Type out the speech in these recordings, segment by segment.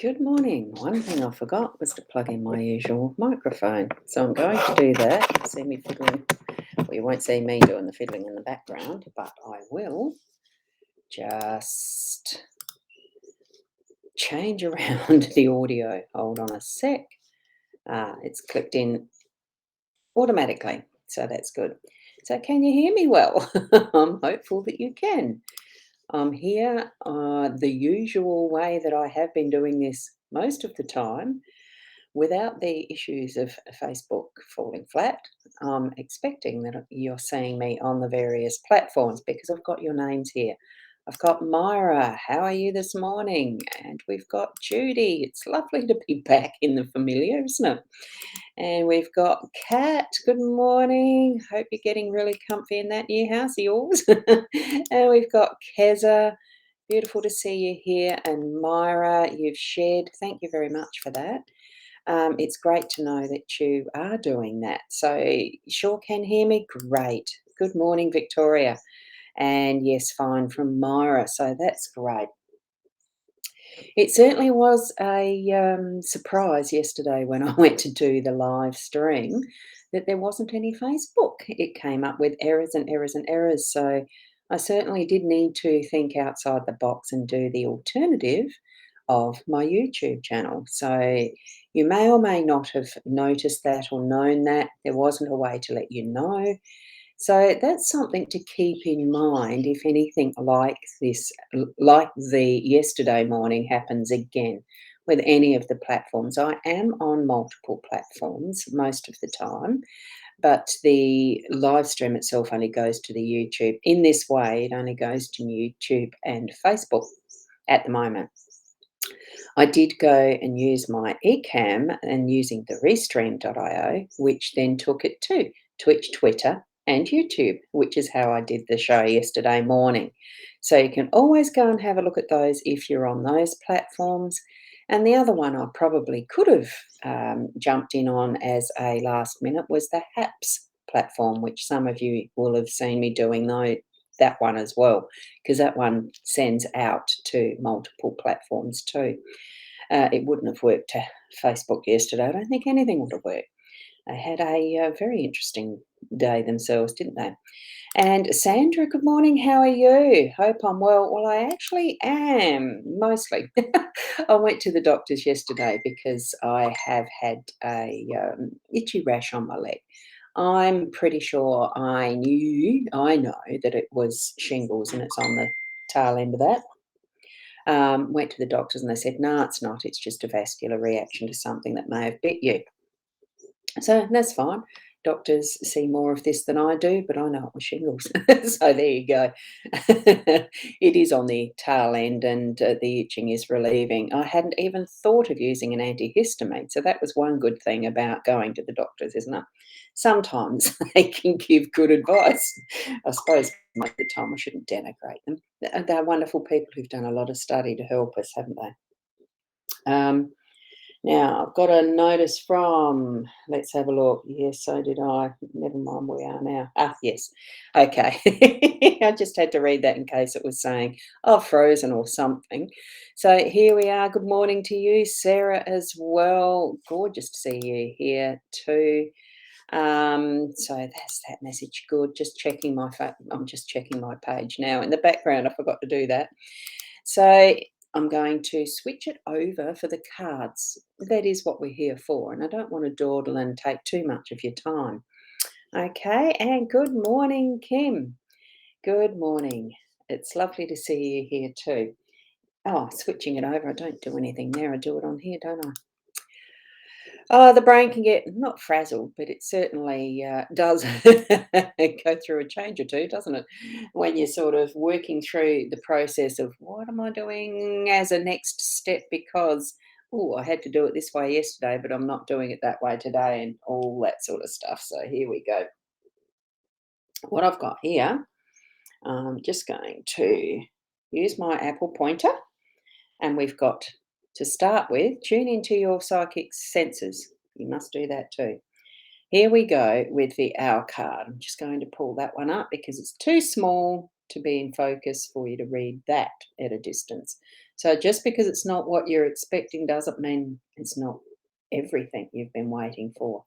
Good morning. One thing I forgot was to plug in my usual microphone. So I'm going to do that. You'll see me fiddling. Well, you won't see me doing the fiddling in the background, but I will just change around the audio. Hold on a sec. It's clicked in automatically, so that's good. So can you hear me well? I'm hopeful that you can. I'm here the usual way that I have been doing this most of the time, without the issues of Facebook falling flat. I'm expecting that you're seeing me on the various platforms because I've got your names here. I've got Myra, how are you this morning? And we've got Judy. It's lovely to be back in the familiar, isn't it? And we've got Kat. Good morning. Hope you're getting really comfy in that new house of yours. And we've got Keza. Beautiful to see you here. And Myra, you've shared. Thank you very much for that. It's great to know that you are doing that. So, you sure can hear me? Great. Good morning, Victoria. And yes, fine from Myra. So that's great. It certainly was a surprise yesterday when I went to do the live stream that there wasn't any Facebook. It came up with errors and errors and errors. So I certainly did need to think outside the box and do the alternative of my YouTube channel. So you may or may not have noticed that or known that. There wasn't a way to let you know. So that's something to keep in mind if anything like this, like the yesterday morning, happens again with any of the platforms. I am on multiple platforms most of the time, but the live stream itself only goes to the YouTube. In this way, it only goes to YouTube and Facebook at the moment. I did go and use my eCam and using the restream.io, which then took it to Twitch, Twitter, and YouTube, which is how I did the show yesterday morning. So you can always go and have a look at those if you're on those platforms. And the other one I probably could have jumped in on as a last minute was the HAPS platform, which some of you will have seen me doing though that one as well, because that one sends out to multiple platforms too. It wouldn't have worked to Facebook yesterday. I don't think anything would have worked. They had a very interesting day themselves, didn't they? And Sandra, good morning. How are you? Hope I'm well. Well, I actually am, mostly. I went to the doctor's yesterday because I have had a itchy rash on my leg. I'm pretty sure I know that it was shingles and it's on the tail end of that. Went to the doctors and they said, no, it's not. It's just a vascular reaction to something that may have bit you. So that's fine. Doctors see more of this than I do, but I know it was shingles. So there you go. It is on the tail end and the itching is relieving. I hadn't even thought of using an antihistamine. So that was one good thing about going to the doctors, isn't it? Sometimes they can give good advice. I suppose most of the time I shouldn't denigrate them. They're wonderful people who've done a lot of study to help us, haven't they? Now, I've got a notice from, let's have a look. Yes, so did I. Never mind, we are now. Ah, yes. Okay. I just had to read that in case it was saying, oh, frozen or something. So here we are. Good morning to you, Sarah, as well. Gorgeous to see you here too. So that's that message. Good. Just checking my phone. I'm just checking my page now. In the background, I forgot to do that. So I'm going to switch it over for the cards. That is what we're here for, and I don't want to dawdle and take too much of your time. Okay, and good morning, Kim. Good morning. It's lovely to see you here too. Oh, switching it over. I don't do anything there. I do it on here, don't I? Oh, the brain can get not frazzled, but it certainly does go through a change or two, doesn't it? When you're sort of working through the process of what am I doing as a next step because, oh, I had to do it this way yesterday, but I'm not doing it that way today, and all that sort of stuff. So here we go. What I've got here, I'm just going to use my Apple pointer, and we've got to start with tune into your psychic senses. You must do that too. Here we go with the Owl card. I'm just going to pull that one up because it's too small to be in focus for you to read that at a distance. So just because it's not what you're expecting doesn't mean it's not everything you've been waiting for.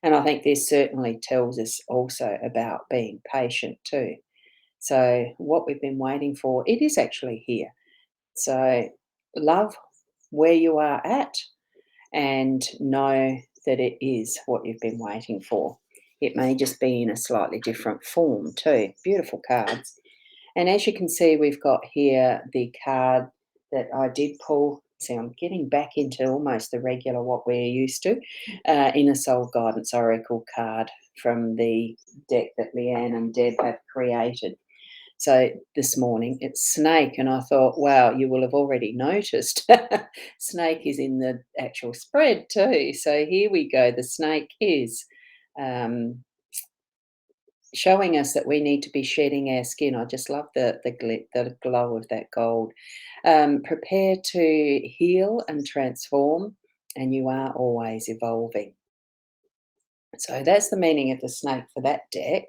And I think this certainly tells us also about being patient too. So what we've been waiting for, it is actually here. So love where you are at and know that it is what you've been waiting for. It may just be in a slightly different form too. Beautiful cards. And as you can see, we've got here the card that I did pull. See, I'm getting back into almost the regular what we're used to. Inner Soul Guidance Oracle card from the deck that Leanne and Deb have created. So this morning it's snake, and I thought, wow, you will have already noticed snake is in the actual spread too. So here we go. The snake is um, showing us that we need to be shedding our skin. I just love the glow of that gold. Prepare to heal and transform, and you are always evolving. So that's the meaning of the snake for that deck.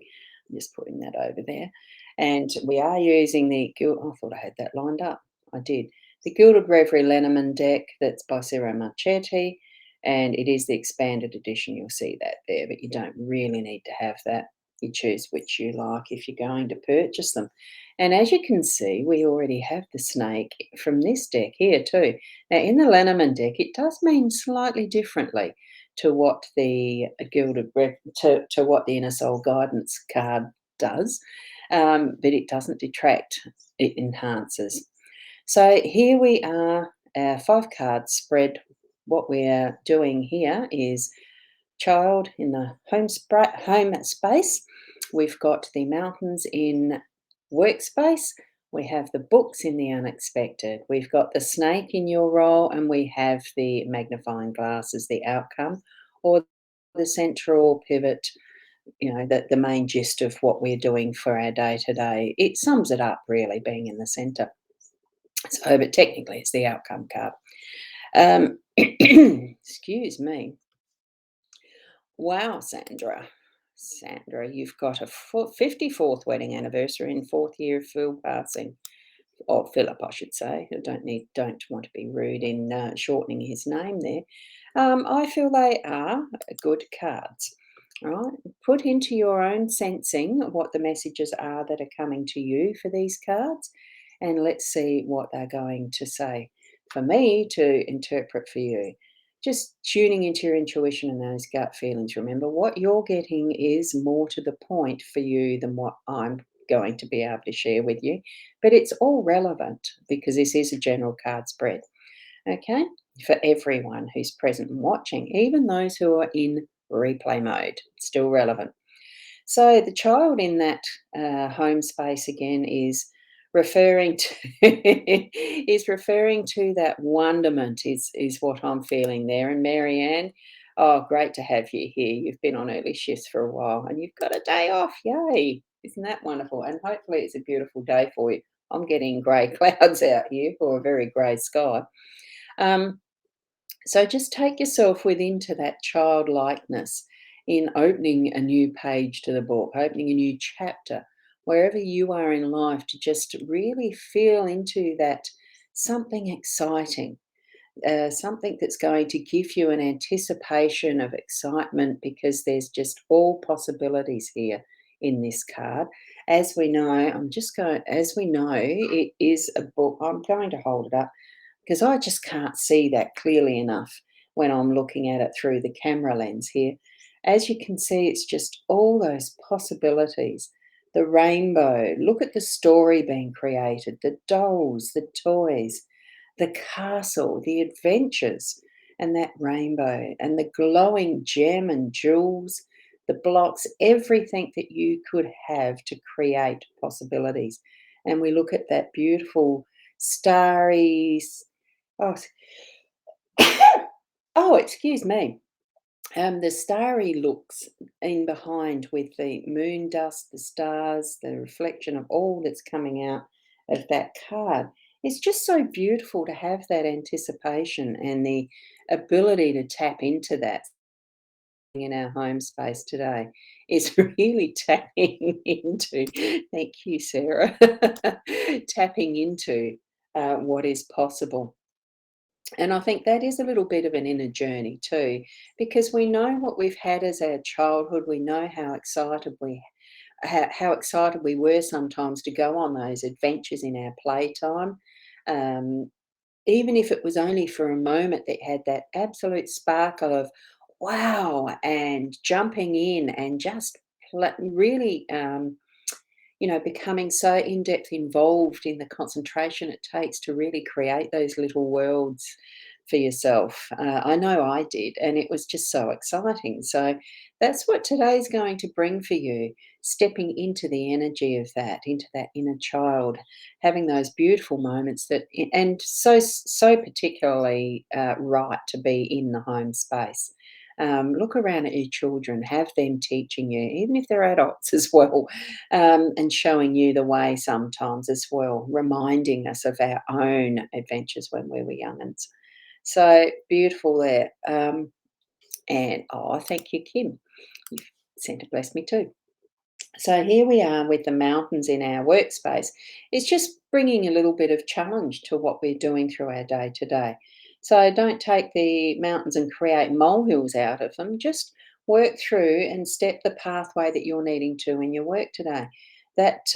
I'm just putting that over there. And we are using the I thought I had that lined up. I did. The Gilded Reverie Lenormand deck that's by Ciro Marchetti. And it is the expanded edition. You'll see that there, but you don't really need to have that. You choose which you like if you're going to purchase them. And as you can see, we already have the snake from this deck here too. Now, in the Lenormand deck, it does mean slightly differently to what the to what the Inner Soul Guidance card does, but it doesn't detract; it enhances. So here we are, our 5 card spread. What we're doing here is child in the home space. We've got the mountains in workspace. We have the books in the unexpected. We've got the snake in your role, and we have the magnifying glass as the outcome or the central pivot, the main gist of what we're doing for our day to day. It sums it up really, being in the center. So, but technically it's the outcome card. Excuse me. Wow, Sandra. Sandra, you've got a 54th wedding anniversary and 4th year of Phil passing. Or Philip, I should say. I don't want to be rude in shortening his name there. I feel they are good cards. All right. Put into your own sensing what the messages are that are coming to you for these cards, and let's see what they're going to say for me to interpret for you. Just tuning into your intuition and those gut feelings. Remember, what you're getting is more to the point for you than what I'm going to be able to share with you. But it's all relevant because this is a general card spread, okay? For everyone who's present and watching, even those who are in replay mode, still relevant. So the child in that home space again is referring to is referring to that wonderment is what I'm feeling there. And Marianne, oh, great to have you here. You've been on early shifts for a while and you've got a day off. Yay. Isn't that wonderful? And hopefully it's a beautiful day for you. I'm getting grey clouds out here for a very grey sky. Um, so just take yourself within to that childlikeness in opening a new page to the book, opening a new chapter, wherever you are in life, to just really feel into that something exciting, something that's going to give you an anticipation of excitement because there's just all possibilities here in this card. As we know, as we know, it is a book. I'm going to hold it up because I just can't see that clearly enough when I'm looking at it through the camera lens here. As you can see, it's just all those possibilities. The rainbow, look at the story being created, the dolls, the toys, the castle, the adventures, and that rainbow, and the glowing gem and jewels, the blocks, everything that you could have to create possibilities. And we look at that beautiful starry Oh, oh, excuse me. The starry looks in behind with the moon dust, the stars, the reflection of all that's coming out of that card. It's just so beautiful to have that anticipation and the ability to tap into that. in our home space today is really tapping into, thank you, Sarah, tapping into what is possible. And I think that is a little bit of an inner journey too, because we know what we've had as our childhood. We know how excited we were sometimes to go on those adventures in our playtime. Um, Even if it was only for a moment that had that absolute sparkle of wow and jumping in and just really becoming so in-depth involved in the concentration it takes to really create those little worlds for yourself. I know I did, and it was just so exciting. So that's what today's going to bring for you, stepping into the energy of that, into that inner child, having those beautiful moments and so particularly right to be in the home space. Look around at your children, have them teaching you, even if they're adults as well, and showing you the way sometimes as well, reminding us of our own adventures when we were youngins. So beautiful there. And oh, thank you, Kim. You've sent a bless me too. So here we are with the mountains in our workspace. It's just bringing a little bit of challenge to what we're doing through our day to day. So don't take the mountains and create molehills out of them. Just work through and step the pathway that you're needing to in your work today. That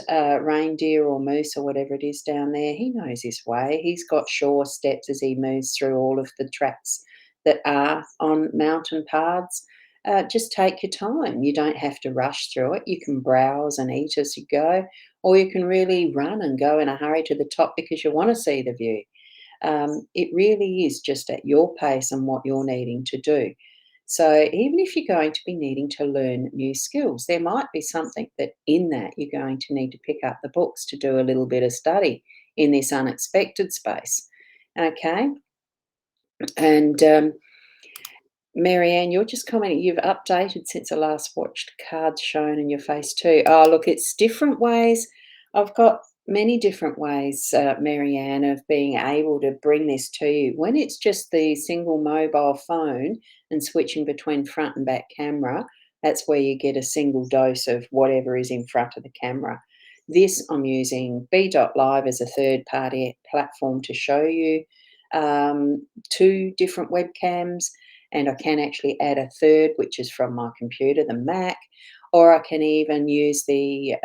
reindeer or moose or whatever it is down there, he knows his way. He's got sure steps as he moves through all of the tracks that are on mountain paths. Just take your time. You don't have to rush through it. You can browse and eat as you go, or you can really run and go in a hurry to the top because you want to see the view. It really is just at your pace and what you're needing to do. So, even if you're going to be needing to learn new skills, there might be something that in that you're going to need to pick up the books to do a little bit of study in this unexpected space. Okay. And Marianne, you're just commenting, you've updated since I last watched cards shown in your face too. Oh, look, it's different ways. I've got many different ways, Marianne, of being able to bring this to you. When it's just the single mobile phone and switching between front and back camera, that's where you get a single dose of whatever is in front of the camera. This, I'm using B.Live as a third party platform to show you two different webcams, and I can actually add a third, which is from my computer, the Mac, or I can even use the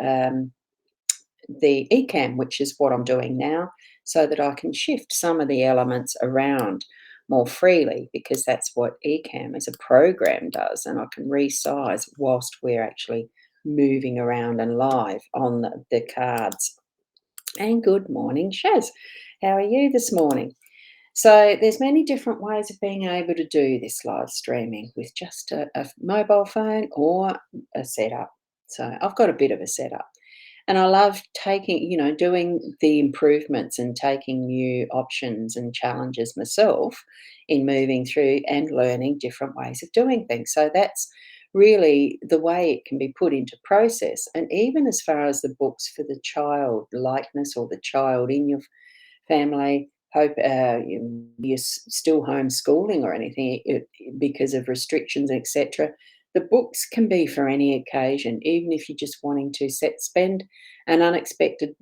eCam, which is what I'm doing now, so that I can shift some of the elements around more freely because that's what eCam as a program does, and I can resize whilst we're actually moving around and live on the cards. And good morning, Shaz. How are you this morning? So there's many different ways of being able to do this live streaming with just a mobile phone or a setup. So I've got a bit of a setup. And I love taking, doing the improvements and taking new options and challenges myself in moving through and learning different ways of doing things. So that's really the way it can be put into process. And even as far as the books for the child likeness or the child in your family, hope you're still homeschooling or anything because of restrictions, etc. The books can be for any occasion, even if you're just wanting to spend an unexpected,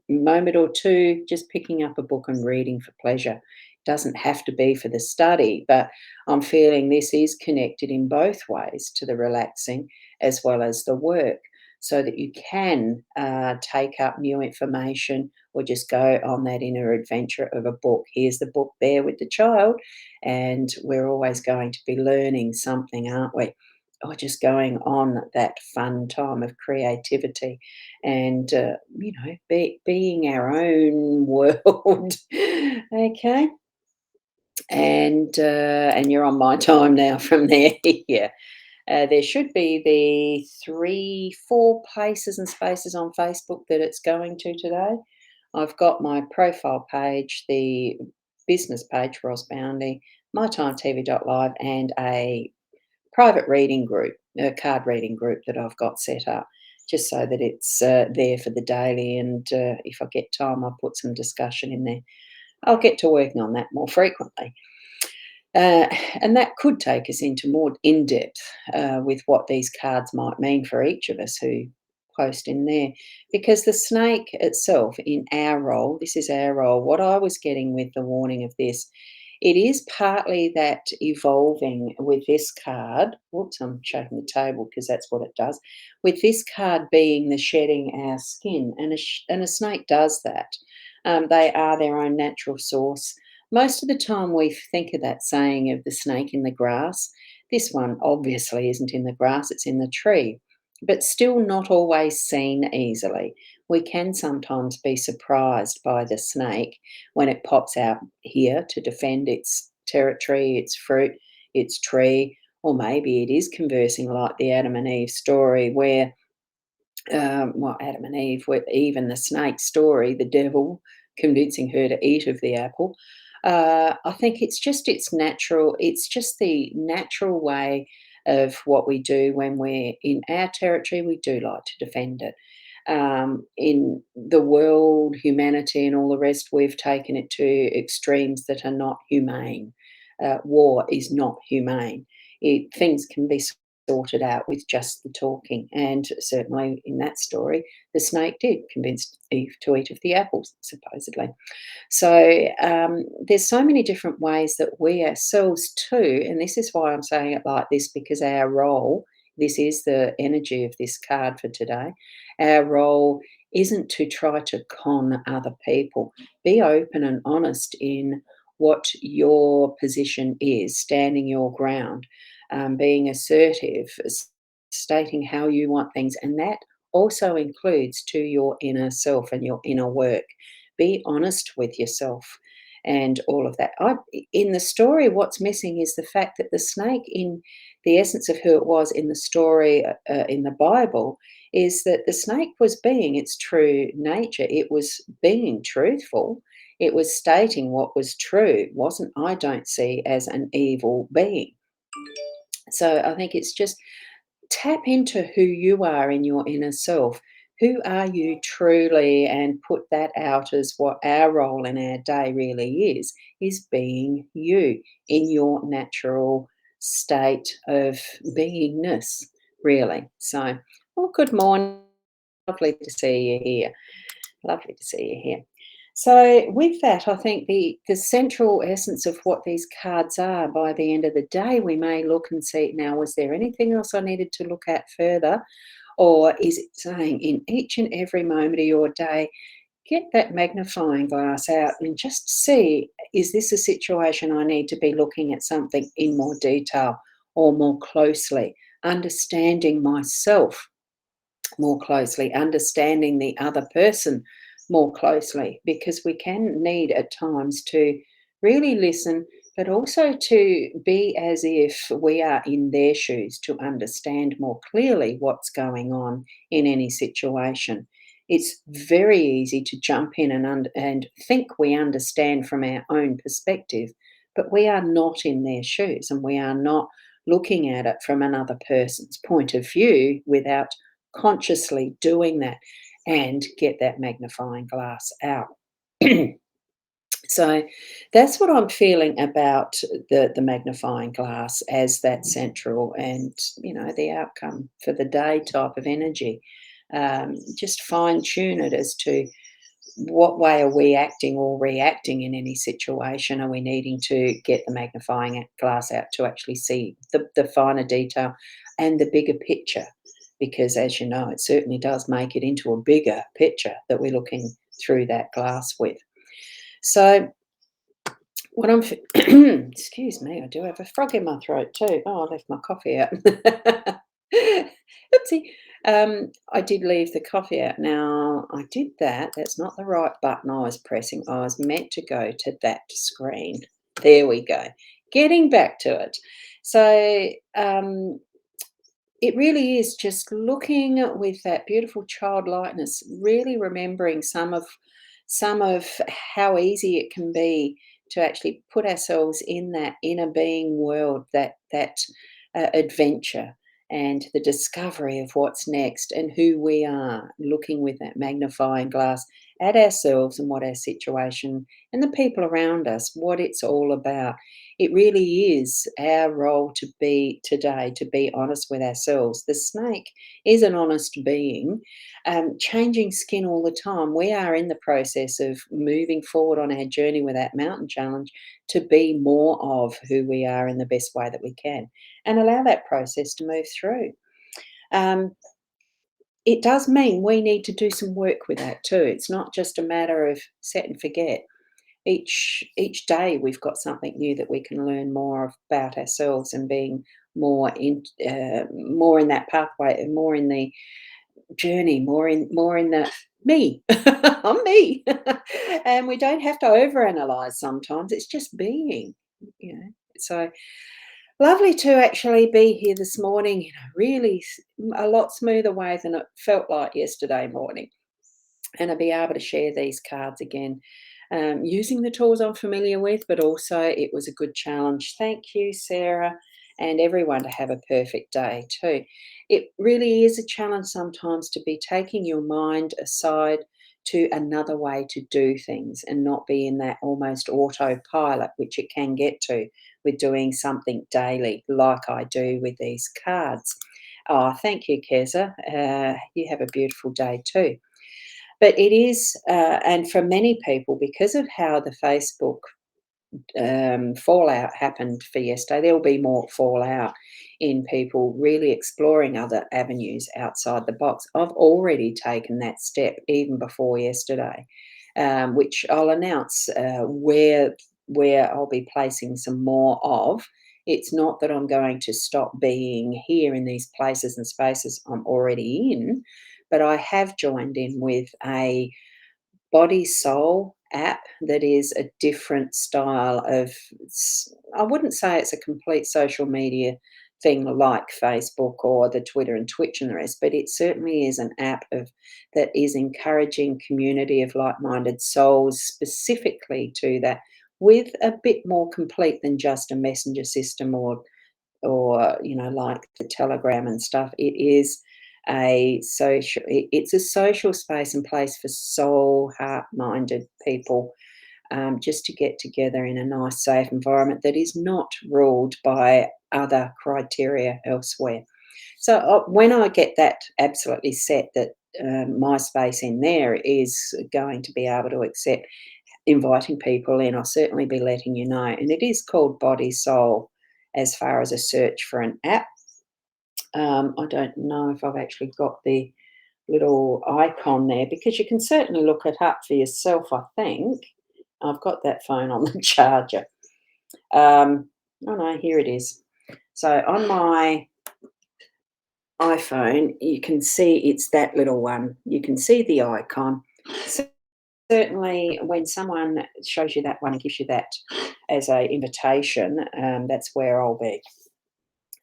moment or two just picking up a book and reading for pleasure. Doesn't have to be for the study, but I'm feeling this is connected in both ways to the relaxing as well as the work, so that you can take up new information or just go on that inner adventure of a book. Here's the book there with the child, and we're always going to be learning something, aren't we? Or just going on that fun time of creativity and, being our own world. Okay. And you're on my time now from there. Yeah. There should be the 3, 4 places and spaces on Facebook that it's going to today. I've got my profile page, the business page, rosboundy, mytimetv.live, and a private reading group, a card reading group that I've got set up, just so that it's there for the daily. And if I get time, I'll put some discussion in there. I'll get to working on that more frequently. Uh, and that could take us into more in depth with what these cards might mean for each of us who post in there. Because the snake itself, in our role, this is our role, what I was getting with the warning of this, it is partly that evolving with this card. Whoops, I'm shaking the table because that's what it does. With this card being the shedding our skin, and and a snake does that. They are their own natural source. Most of the time, we think of that saying of the snake in the grass. This one obviously isn't in the grass, it's in the tree, but still not always seen easily. We can sometimes be surprised by the snake when it pops out here to defend its territory, its fruit, its tree, or maybe it is conversing like the Adam and Eve story where well, Adam and Eve, with even the snake story, the devil convincing her to eat of the apple. I think it's just the natural way of what we do when we're in our territory. We do like to defend it. In the world, humanity, and all the rest, we've taken it to extremes that are not humane. War is not humane. Things can be sorted out with just the talking. And certainly in that story, the snake did convince Eve to eat of the apples, supposedly. So there's so many different ways that we ourselves too, and this is why I'm saying it like this, because our role, this is the energy of this card for today, our role isn't to try to con other people. Be open and honest in what your position is, standing your ground, being assertive, stating how you want things, and that also includes to your inner self and your inner work. Be honest with yourself and all of that. In the story, what's missing is the fact that the snake, in the essence of who it was in the story in the Bible, is that the snake was being its true nature. It was being truthful. It was stating what was true. It wasn't, I don't see, as an evil being. So I think it's just tap into who you are in your inner self. Who are you truly? And put that out as what our role in our day really is being you in your natural state of beingness, really. So, well, good morning. Lovely to see you here. Lovely to see you here. So, with that, I think the central essence of what these cards are by the end of the day, we may look and see now, was there anything else I needed to look at further? Or is it saying in each and every moment of your day, get that magnifying glass out and just see, is this a situation I need to be looking at something in more detail or more closely, understanding myself more closely, understanding the other person more closely, because we can need at times to really listen, but also to be as if we are in their shoes to understand more clearly what's going on in any situation. It's very easy to jump in and think we understand from our own perspective, but we are not in their shoes and we are not looking at it from another person's point of view without consciously doing that, and get that magnifying glass out. So that's what I'm feeling about the magnifying glass as that central and, the outcome for the day type of energy. Just fine tune it as to what way are we acting or reacting in any situation. Are we needing to get the magnifying glass out to actually see the finer detail and the bigger picture? Because, as you know, it certainly does make it into a bigger picture that we're looking through that glass with. So, what I'm, excuse me, I do have a frog in my throat too. Oh, I left my coffee out. Oopsie. I did leave the coffee out. Now, I did that. That's not the right button I was pressing. I was meant to go to that screen. There we go. Getting back to it. So, it really is just looking with that beautiful childlikeness, really remembering some of how easy it can be to actually put ourselves in that inner being world, that adventure and the discovery of what's next and who we are, looking with that magnifying glass at ourselves and what our situation and the people around us, what it's all about. It really is our role to be today, to be honest with ourselves. The snake is an honest being, changing skin all the time. We are in the process of moving forward on our journey with that mountain challenge to be more of who we are in the best way that we can and allow that process to move through. Um, it does mean we need to do some work with that too. It's not just a matter of set and forget. Each day we've got something new that we can learn more about ourselves and being more in that pathway and more in the journey, more in the me. I'm me. And we don't have to overanalyze sometimes. It's just being, you know. So lovely to actually be here this morning, really a lot smoother way than it felt like yesterday morning. And I'll be able to share these cards again using the tools I'm familiar with, but also it was a good challenge. Thank you, Sarah, and everyone to have a perfect day too. It really is a challenge sometimes to be taking your mind aside to another way to do things and not be in that almost autopilot, which it can get to with doing something daily, like I do with these cards. Oh, thank you, Keza. You have a beautiful day too. But it is, and for many people, because of how the Facebook fallout happened for yesterday, there will be more fallout in people really exploring other avenues outside the box. I've already taken that step even before yesterday, which I'll announce where I'll be placing some more of. It's not that I'm going to stop being here in these places and spaces I'm already in, but I have joined in with a body soul app that is a different style of I wouldn't say it's a complete social media thing like Facebook or the Twitter and Twitch and the rest, but it certainly is an app of that is encouraging community of like-minded souls specifically to that, with a bit more complete than just a messenger system or like the Telegram and stuff. It is it's a social space and place for soul heart minded people, just to get together in a nice safe environment that is not ruled by other criteria elsewhere. So when I get that absolutely set that my space in there is going to be able to accept inviting people in, I'll certainly be letting you know. And it is called Body Soul as far as a search for an app. I don't know if I've actually got the little icon there, because you can certainly look it up for yourself, I think. I've got that phone on the charger. Oh no, here it is. So on my iPhone, you can see it's that little one. You can see the icon. So certainly, when someone shows you that one and gives you that as a invitation, that's where I'll be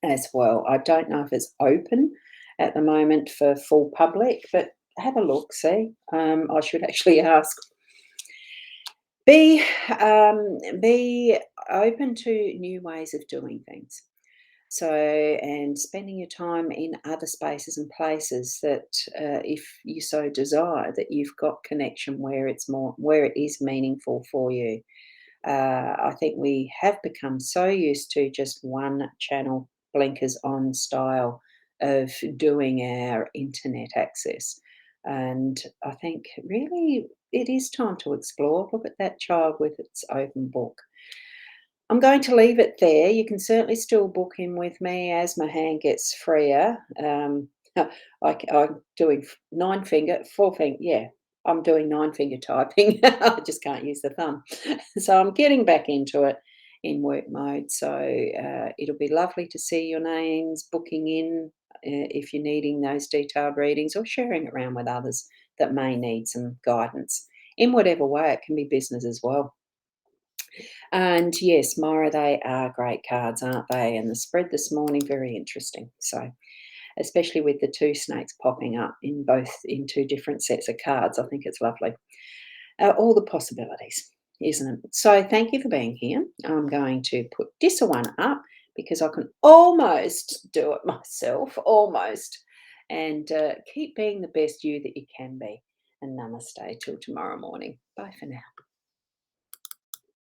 as well. I don't know if it's open at the moment for full public, but have a look, see. I should actually ask. Be be open to new ways of doing things. So, and spending your time in other spaces and places that, if you so desire, that you've got connection where it is meaningful for you. I think we have become so used to just one channel, blinkers on style of doing our internet access. And I think really it is time to explore. Look at that child with its open book. I'm going to leave it there. You can certainly still book in with me as my hand gets freer. I'm doing nine finger, four finger. Yeah, I'm doing nine finger typing. I just can't use the thumb. So I'm getting back into it in work mode. So it'll be lovely to see your names, booking in if you're needing those detailed readings or sharing it around with others that may need some guidance in whatever way. It can be business as well. And yes, Myra, they are great cards, aren't they? And the spread this morning, very interesting. So, especially with the two snakes popping up in two different sets of cards, I think it's lovely. All the possibilities, isn't it? So, thank you for being here. I'm going to put this one up because I can almost do it myself, almost, and keep being the best you that you can be. and namaste till tomorrow morning. Bye for now.